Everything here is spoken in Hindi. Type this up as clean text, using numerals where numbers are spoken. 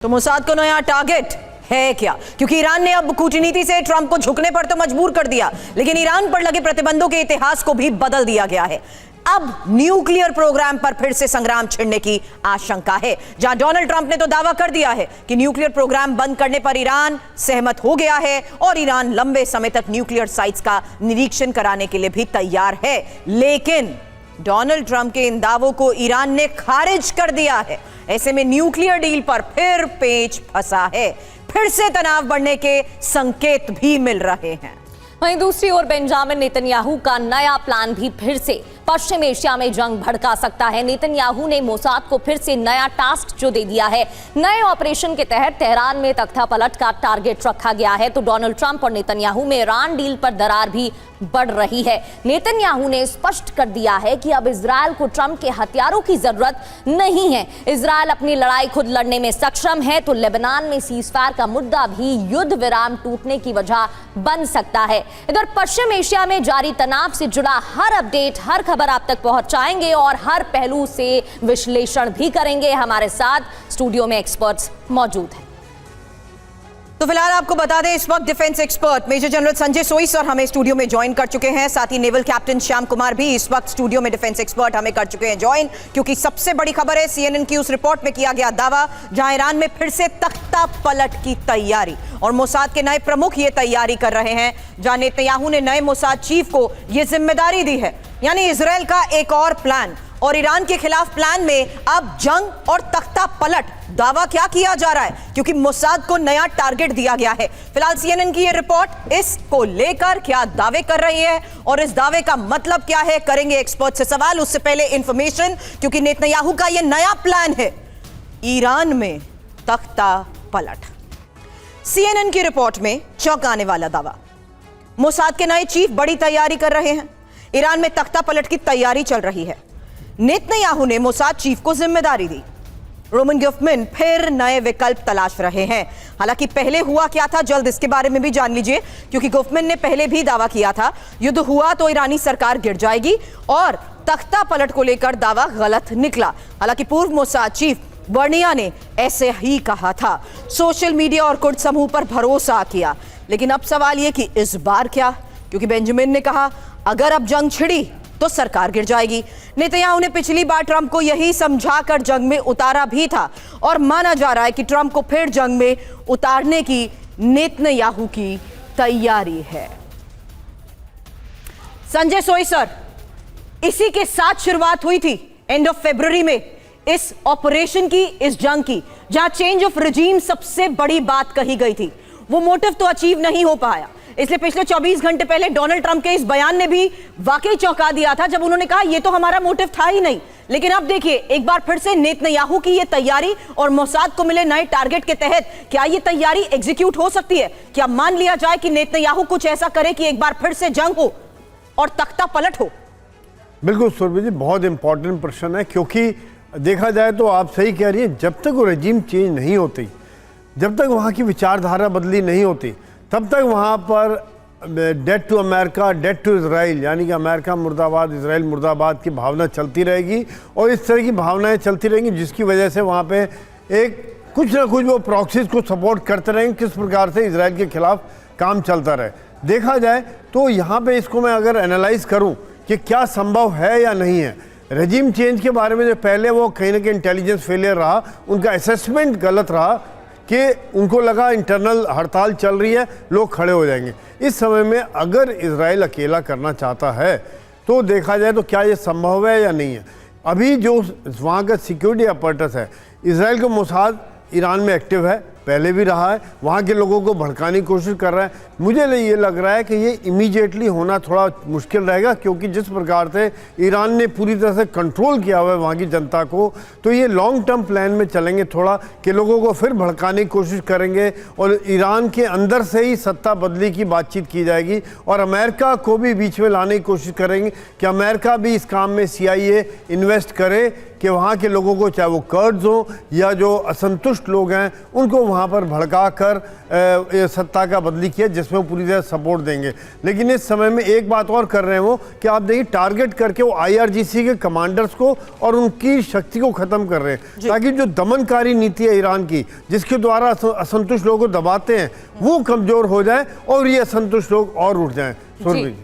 तो मोसाद को नया टारगेट है क्या? क्योंकि ईरान ने अब कूटनीति से ट्रंप को झुकने पर तो मजबूर कर दिया, लेकिन ईरान पर लगे प्रतिबंधों के इतिहास को भी बदल दिया गया है। अब न्यूक्लियर प्रोग्राम पर फिर से संग्राम छिड़ने की आशंका है, जहां डोनाल्ड ट्रंप ने तो दावा कर दिया है कि न्यूक्लियर प्रोग्राम बंद करने पर ईरान सहमत हो गया है और ईरान लंबे समय तक न्यूक्लियर साइट्स का निरीक्षण कराने के लिए भी तैयार है। लेकिन डोनाल्ड ट्रंप के इन दावों को ईरान ने खारिज कर दिया है। ऐसे में न्यूक्लियर डील पर फिर पेच फंसा है, फिर से तनाव बढ़ने के संकेत भी मिल रहे हैं। वहीं दूसरी ओर बेंजामिन नेतन्याहू का नया प्लान भी फिर से पश्चिम एशिया में जंग भड़का सकता है। नेतन्याहू ने मोसाद को फिर से नया टास्क जो दे दिया है। नए ऑपरेशन के तहत तेहरान में तख्ता पलट का टारगेट रखा गया है। तो डोनाल्ड ट्रंप और नेतन्याहू में ईरान डील पर दरार भी बढ़ रही है। नेतन्याहू ने स्पष्ट कर दिया है कि अब इजरायल को ट्रंप के हथियारों की जरूरत नहीं है। इजरायल अपनी लड़ाई खुद लड़ने में सक्षम है। तो लेबनान में सीजफायर का मुद्दा भी युद्ध विराम टूटने की वजह बन सकता है। इधर पश्चिम एशिया में जारी तनाव से जुड़ा हर अपडेट, हर खबर आप तक पहुंचाएंगे और हर पहलू से विश्लेषण भी करेंगे। हमारे साथ स्टूडियो में एक्सपर्ट्स मौजूद हैं। तो फिलहाल आपको बता दें, इस वक्त defence expert major general Sanjay Soisar हमें स्टूडियो में ज्वाइन कर चुके हैं। साथ ही नेवल कैप्टन श्याम कुमार भी इस वक्त स्टूडियो में डिफेंस एक्सपर्ट हमें कर चुके हैं ज्वाइन, क्योंकि सबसे बड़ी खबर है CNN की उस रिपोर्ट में किया गया दावा, जहां ईरान में फिर से तख्ता पलट की तैयारी और मोसाद के नए प्रमुख ये तैयारी कर रहे हैं, जहां नेतन्याहू ने नए मोसाद चीफ को यह जिम्मेदारी दी है, यानी इजरायल का एक और प्लान और ईरान के खिलाफ प्लान में अब जंग और तख्ता पलट। दावा क्या किया जा रहा है? क्योंकि मोसाद को नया टारगेट दिया गया है। फिलहाल CNN की ये रिपोर्ट इसको लेकर क्या दावे कर रही है और इस दावे का मतलब क्या है, करेंगे एक्सपर्ट से सवाल। उससे पहले इंफॉर्मेशन, क्योंकि नेतन्याहू का ये नया प्लान है ईरान में तख्ता पलट। CNN की रिपोर्ट में चौंकाने वाला दावा, मोसाद के नए चीफ बड़ी तैयारी कर रहे हैं। ईरान में तख्ता पलट की तैयारी चल रही है। नेतन्याहू ने मोसाद चीफ को जिम्मेदारी दी। रोमन गवर्नमेंट फिर नए विकल्प तलाश रहे हैं। हालांकि पहले हुआ क्या था, जल्द इसके बारे में भी जान लीजिए, क्योंकि गवर्नमेंट ने पहले भी दावा किया था युद्ध हुआ तो ईरानी सरकार गिर जाएगी और तख्ता पलट को लेकर दावा गलत निकला। हालांकि पूर्व मोसाद चीफ वर्निया ने ऐसे ही कहा था। सोशल मीडिया और कुर्द समूह पर भरोसा किया। लेकिन अब सवाल यह कि इस बार क्या, क्योंकि बेंजामिन ने कहा अगर अब जंग छिड़ी तो सरकार गिर जाएगी। नेतन्याहू ने पिछली बार ट्रंप को यही समझाकर जंग में उतारा भी था और माना जा रहा है कि ट्रंप को फिर जंग में उतारने की नेतन्याहू की तैयारी है। संजय सोईसर, इसी के साथ शुरुआत हुई थी एंड ऑफ फरवरी में इस ऑपरेशन की, इस जंग की, जहां चेंज ऑफ रिजीम सबसे बड़ी बात कही गई थी। वो मोटिव तो अचीव नहीं हो पाया, इसलिए पिछले 24 घंटे पहले डोनाल्ड ट्रंप के इस बयान ने भी वाकई चौंका दिया था, जब उन्होंने कहा यह तो हमारा मोटिव था ही नहीं। लेकिन अब देखिए, एक बार फिर से नेतन्याहू की यह तैयारी और मोसाद को मिले नए टारगेट के तहत क्या यह तैयारी एग्जीक्यूट हो सकती है? क्या मान लिया जाए कि नेतन्याहू कुछ ऐसा करे कि एक बार फिर से जंग हो और तख्ता पलट हो? बिल्कुल सुरभि जी, बहुत इंपॉर्टेंट प्रश्न है, क्योंकि देखा जाए तो आप सही कह रही है, जब तक वो रजीम चेंज नहीं होती, जब तक वहाँ की विचारधारा बदली नहीं होती, तब तक वहाँ पर debt to America, debt to Israel, यानी कि अमेरिका मुर्दाबाद, इजराइल मुर्दाबाद की भावना चलती रहेगी और इस तरह की भावनाएं चलती रहेंगी, जिसकी वजह से वहाँ पे एक कुछ ना कुछ वो प्रॉक्सीज को सपोर्ट करते रहेंगे, किस प्रकार से इजराइल के खिलाफ काम चलता रहे। देखा जाए तो यहाँ पे इसको मैं अगर एनालाइज करूँ कि क्या संभव है या नहीं है, रजीम चेंज के बारे में जो पहले वो कहीं ना कहीं इंटेलिजेंस फेलियर रहा, उनका असेसमेंट गलत रहा कि उनको लगा इंटरनल हड़ताल चल रही है, लोग खड़े हो जाएंगे। इस समय में अगर इजराइल अकेला करना चाहता है तो देखा जाए तो क्या ये संभव है या नहीं है। अभी जो वहाँ का सिक्योरिटी अपरेटस है, इजराइल का मोसाद ईरान में एक्टिव है, पहले भी रहा है, वहाँ के लोगों को भड़काने की कोशिश कर रहा है। मुझे ये लग रहा है कि ये इमीडिएटली होना थोड़ा मुश्किल रहेगा, क्योंकि जिस प्रकार से ईरान ने पूरी तरह से कंट्रोल किया हुआ है वहाँ की जनता को, तो ये लॉन्ग टर्म प्लान में चलेंगे थोड़ा, कि लोगों को फिर भड़काने की कोशिश करेंगे और ईरान के अंदर से ही सत्ता बदली की बातचीत की जाएगी और अमेरिका को भी बीच में लाने की कोशिश करेंगे कि अमेरिका भी इस काम में CIA इन्वेस्ट करे कि वहाँ के लोगों को, चाहे वो कर्ड्स हो या जो असंतुष्ट लोग हैं, उनको वहाँ पर भड़का कर सत्ता का बदली किया, जिसमें वो पूरी तरह सपोर्ट देंगे। लेकिन इस समय में एक बात और कर रहे हैं वो कि आप देखिए, टारगेट करके वो IRGC के कमांडर्स को और उनकी शक्ति को ख़त्म कर रहे हैं, ताकि जो दमनकारी नीति है ईरान की, जिसके द्वारा असंतुष्ट लोगों को दबाते हैं, वो कमज़ोर हो जाए और ये असंतुष्ट लोग और उठ जाएं। सुरभि जी।